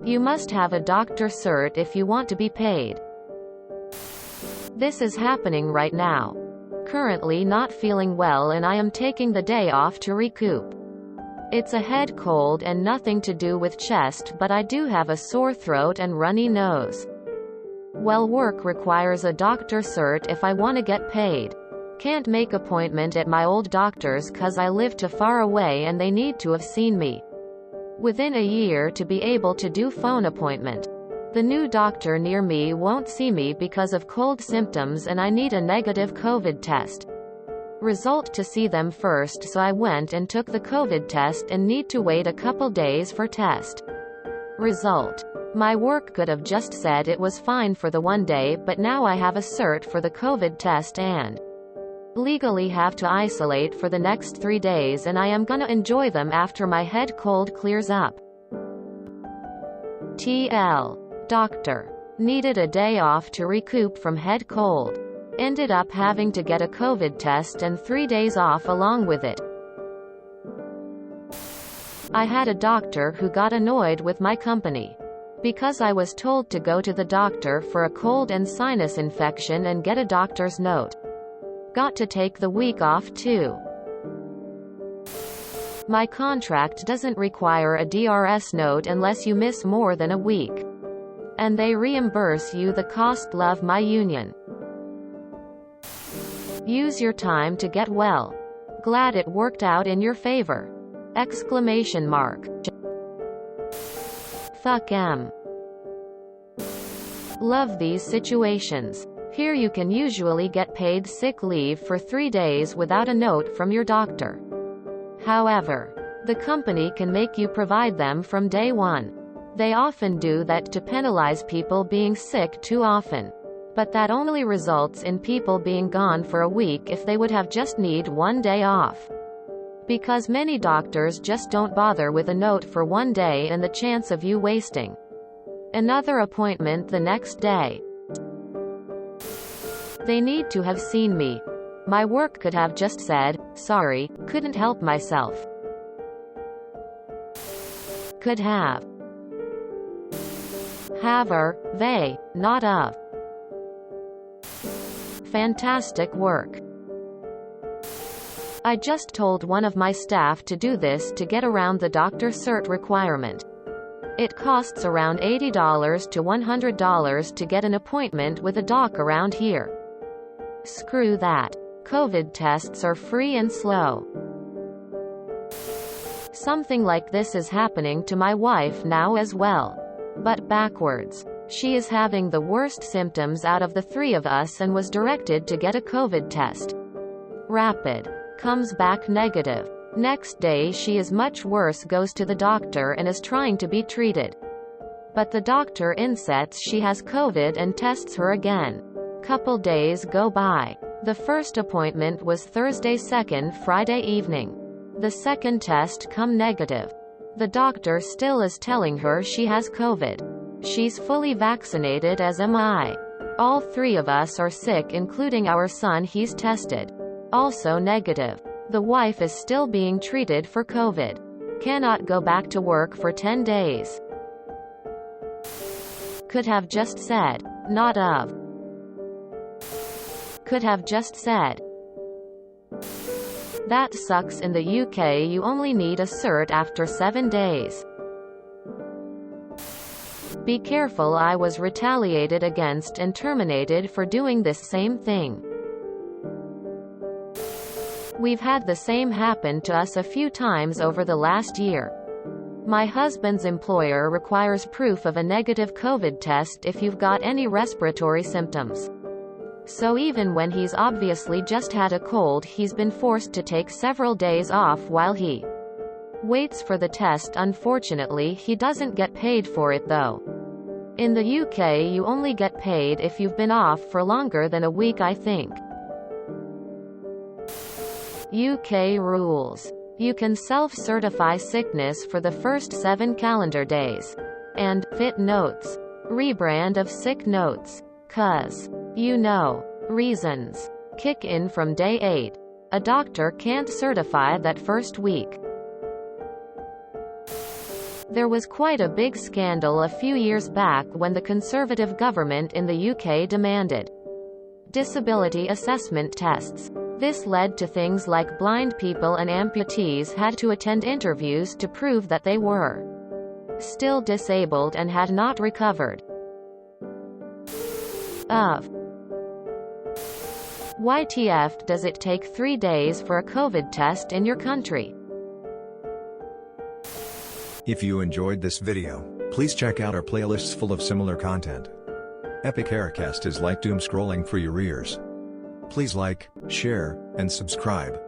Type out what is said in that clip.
You must have a doctor cert if you want to be paid. This is happening right now. Currently not feeling well and I am taking the day off to recoup. It's a head cold and nothing to do with chest, but I do have a sore throat and runny nose. Well, work requires a doctor cert if I want to get paid. Can't make appointment at my old doctor's cause I live too far away and they need to have seen me within a year to be able to do phone appointment. The new doctor near me won't see me because of cold symptoms and I need a negative COVID test result to see them first, so I went and took the COVID test and need to wait a couple days for test result. My work could have just said it was fine for the one day, but now I have a cert for the COVID test and legally have to isolate for the next 3 days, and I am gonna enjoy them after my head cold clears up. TL. Doctor. Needed a day off to recoup from head cold. Ended up having to get a COVID test and 3 days off along with it. I had a doctor who got annoyed with my company because I was told to go to the doctor for a cold and sinus infection and get a doctor's note. Got to take the week off too. My contract doesn't require a DRS note unless you miss more than a week. And they reimburse you the cost. Love my union. Use your time to get well. Glad it worked out in your favor. Exclamation mark. Fuck em. Love these situations. Here you can usually get paid sick leave for 3 days without a note from your doctor. However, the company can make you provide them from day one. They often do that to penalize people being sick too often. But that only results in people being gone for a week if they would have just need 1 day off. Because many doctors just don't bother with a note for 1 day and the chance of you wasting another appointment the next day. They need to have seen me. My work could have just said, sorry, couldn't help myself. Could have. Haver, they, not of. Fantastic work. I just told one of my staff to do this to get around the doctor cert requirement. It costs around $80 to $100 to get an appointment with a doc around here. Screw that. COVID tests are free and slow. Something like this is happening to my wife now as well. But backwards. She is having the worst symptoms out of the 3 of us and was directed to get a COVID test. Rapid. Comes back negative. Next day she is much worse, goes to the doctor and is trying to be treated. But the doctor insets she has COVID and tests her again. Couple days go by. The first appointment was Thursday, 2nd Friday evening. The second test come negative. The doctor still is telling her she has COVID. She's fully vaccinated, as am I. All 3 of us are sick, including our son. He's tested. Also negative. The wife is still being treated for COVID. Cannot go back to work for 10 days. Could have just said, not of. Could have just said. That sucks. In the UK you only need a cert after 7 days. Be careful. I was retaliated against and terminated for doing this same thing. We've had the same happen to us a few times over the last year. My husband's employer requires proof of a negative COVID test if you've got any respiratory symptoms. So even when he's obviously just had a cold, he's been forced to take several days off while he waits for the test. Unfortunately, he doesn't get paid for it though. In the UK you only get paid if you've been off for longer than a week, I think. UK rules. You can self-certify sickness for the first 7 calendar days. And, fit notes. Rebrand of sick notes. 'Cause, you know, reasons kick in from day 8. A doctor can't certify that first week. There was quite a big scandal a few years back when the Conservative government in the UK demanded disability assessment tests. This led to things like blind people and amputees had to attend interviews to prove that they were still disabled and had not recovered. YTF does it take 3 days for a COVID test in your country? If you enjoyed this video, please check out our playlists full of similar content. Epic Aircast is like doom scrolling for your ears. Please like, share, and subscribe.